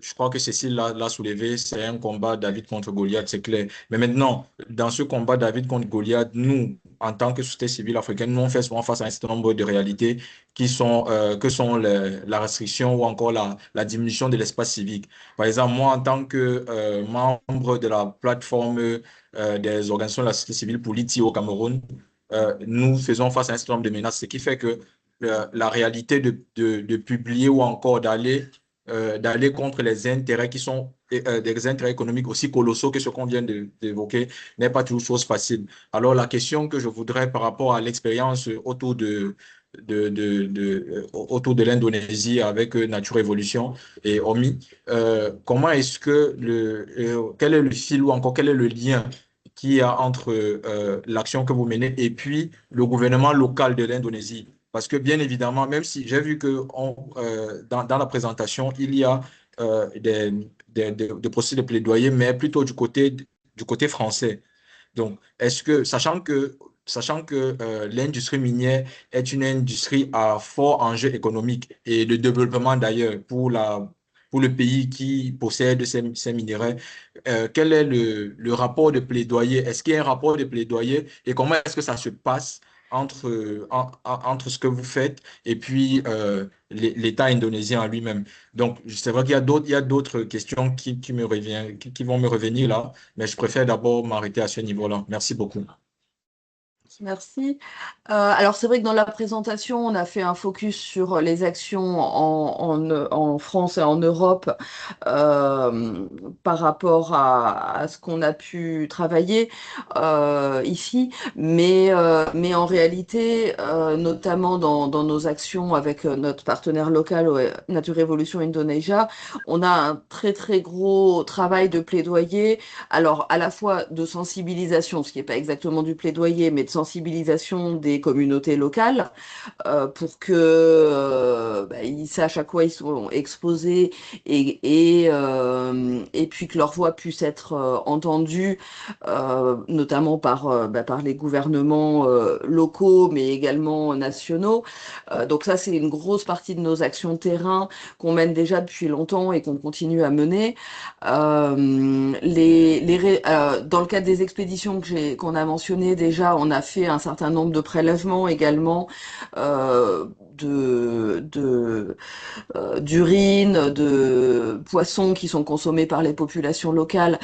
je crois que Cécile l'a soulevé, c'est un combat David contre Goliath, c'est clair. Mais maintenant, dans ce combat David contre Goliath, nous, en tant que société civile africaine, nous, on fait souvent face à un certain nombre de réalités que sont la restriction ou encore la diminution de l'espace civique. Par exemple, moi, en tant que membre de la plateforme des organisations de la société civile pour l'ITI au Cameroun, nous faisons face à un certain nombre de menaces, ce qui fait que la réalité de publier ou encore d'aller contre les intérêts qui sont des intérêts économiques aussi colossaux que ce qu'on vient d'évoquer n'est pas toujours chose facile. Alors, la question que je voudrais par rapport à l'expérience autour de l'Indonésie avec Nature Évolution et OMI, comment est-ce que quel est le fil ou encore quel est le lien qu'il y a entre l'action que vous menez et puis le gouvernement local de l'Indonésie? Parce que bien évidemment, même si j'ai vu que dans la présentation, il y a des processus de plaidoyer, mais plutôt du côté français. Donc, sachant que l'industrie minière est une industrie à fort enjeu économique et de développement d'ailleurs pour pour le pays qui possède ces minerais. Quel est le rapport de plaidoyer? Est-ce qu'il y a un rapport de plaidoyer et comment est-ce que ça se passe entre ce que vous faites et puis l'État indonésien en lui-même? Donc, c'est vrai il y a d'autres questions qui vont me revenir là, mais je préfère d'abord m'arrêter à ce niveau-là. Merci beaucoup. Merci. Alors c'est vrai que dans la présentation, on a fait un focus sur les actions en France et en Europe euh, par rapport à ce qu'on a pu travailler ici, mais en réalité, notamment dans nos actions avec notre partenaire local, Nature Evolution Indonesia, on a un très très gros travail de plaidoyer, alors à la fois de sensibilisation, ce qui n'est pas exactement du plaidoyer, mais de sensibilisation des communautés locales pour que ils sachent à quoi ils sont exposés et puis que leur voix puisse être entendue, notamment par les gouvernements locaux, mais également nationaux. Donc ça, c'est une grosse partie de nos actions de terrain qu'on mène déjà depuis longtemps et qu'on continue à mener. Dans le cadre des expéditions qu'on a mentionnées déjà, on a fait un certain nombre de prélèvements également d'urine, de poissons qui sont consommés par les populations locales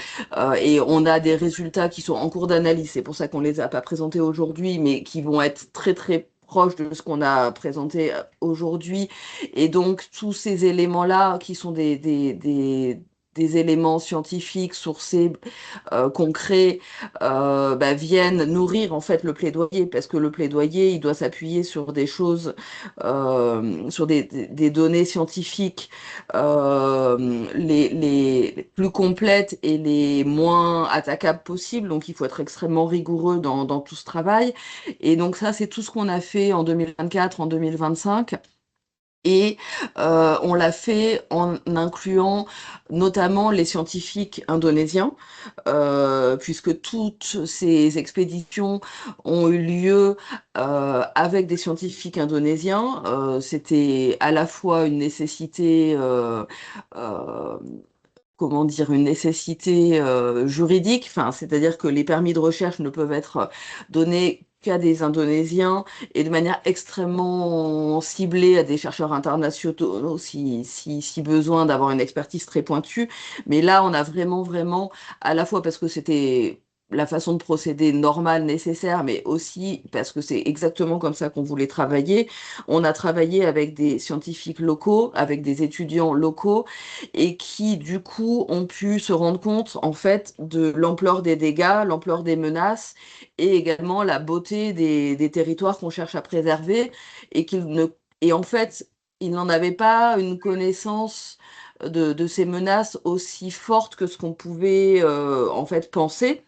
et on a des résultats qui sont en cours d'analyse. C'est pour ça qu'on les a pas présentés aujourd'hui, mais qui vont être très très proches de ce qu'on a présenté aujourd'hui. Et donc tous ces éléments-là qui sont des éléments scientifiques sourcés concrets viennent nourrir en fait le plaidoyer parce que le plaidoyer il doit s'appuyer sur des choses sur des données scientifiques les plus complètes et les moins attaquables possibles, donc il faut être extrêmement rigoureux dans tout ce travail et donc ça c'est tout ce qu'on a fait en 2024, en 2025. Et on l'a fait en incluant notamment les scientifiques indonésiens, puisque toutes ces expéditions ont eu lieu avec des scientifiques indonésiens. C'était à la fois une nécessité, euh, comment dire, une nécessité juridique, enfin, c'est-à-dire que les permis de recherche ne peuvent être donnés qu'à des Indonésiens et de manière extrêmement ciblée à des chercheurs internationaux si besoin d'avoir une expertise très pointue. Mais là, on a vraiment, à la fois parce que c'était la façon de procéder normale, nécessaire, mais aussi parce que c'est exactement comme ça qu'on voulait travailler. On a travaillé avec des scientifiques locaux, avec des étudiants locaux, et qui du coup ont pu se rendre compte en fait de l'ampleur des dégâts, l'ampleur des menaces et également la beauté des territoires qu'on cherche à préserver et en fait ils n'en avaient pas une connaissance de ces menaces aussi forte que ce qu'on pouvait en fait penser.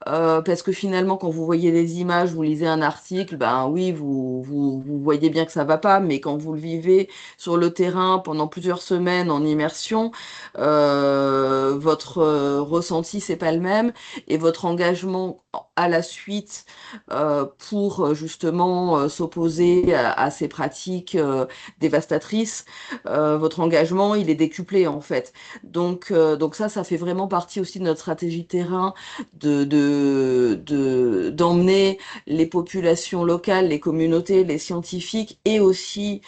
Parce que finalement, quand vous voyez les images, vous lisez un article, ben oui, vous voyez bien que ça va pas, mais quand vous le vivez sur le terrain pendant plusieurs semaines en immersion, votre ressenti, c'est pas le même, et votre engagement à la suite pour justement s'opposer à ces pratiques dévastatrices, votre engagement, il est décuplé en fait. Donc ça fait vraiment partie aussi de notre stratégie terrain d'emmener les populations locales, les communautés, les scientifiques et aussi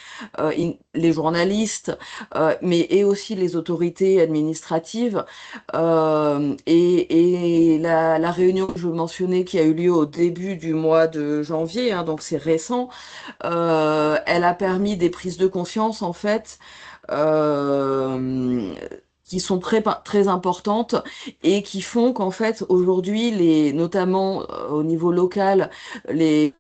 les journalistes, et aussi les autorités administratives. Et la réunion que je mentionnais qui a eu lieu au début du mois de janvier, hein, donc c'est récent, elle a permis des prises de conscience en fait. Euh, qui sont très importantes et qui font qu'en fait aujourd'hui notamment au niveau local les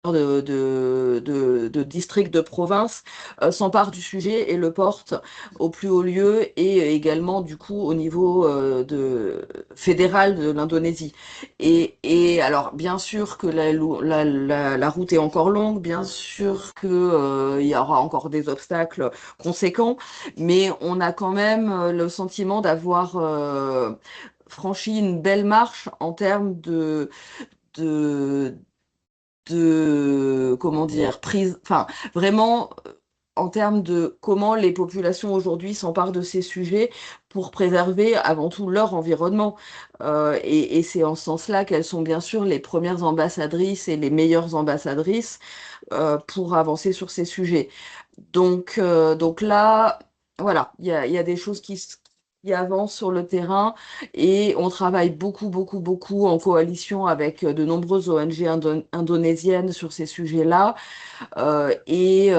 de districts de province s'emparent du sujet et le portent au plus haut lieu et également du coup au niveau fédéral de l'Indonésie. Et alors bien sûr que la route est encore longue, bien sûr que il y aura encore des obstacles conséquents, mais on a quand même le sentiment d'avoir franchi une belle marche en termes de comment dire, prise, enfin, vraiment en termes de comment les populations aujourd'hui s'emparent de ces sujets pour préserver avant tout leur environnement. Et c'est en ce sens-là qu'elles sont bien sûr les premières ambassadrices et les meilleures ambassadrices pour avancer sur ces sujets. Donc là, voilà, il y a des choses qui avancent sur le terrain et on travaille beaucoup, beaucoup, beaucoup en coalition avec de nombreuses ONG indonésiennes sur ces sujets-là. Et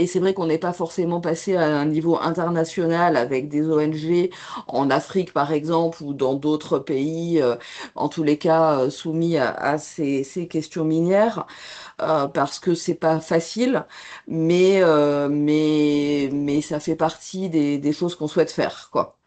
c'est vrai qu'on n'est pas forcément passé à un niveau international avec des ONG en Afrique, par exemple, ou dans d'autres pays, en tous les cas soumis à ces questions minières, parce que c'est pas facile, mais ça fait partie des choses qu'on souhaite faire, quoi.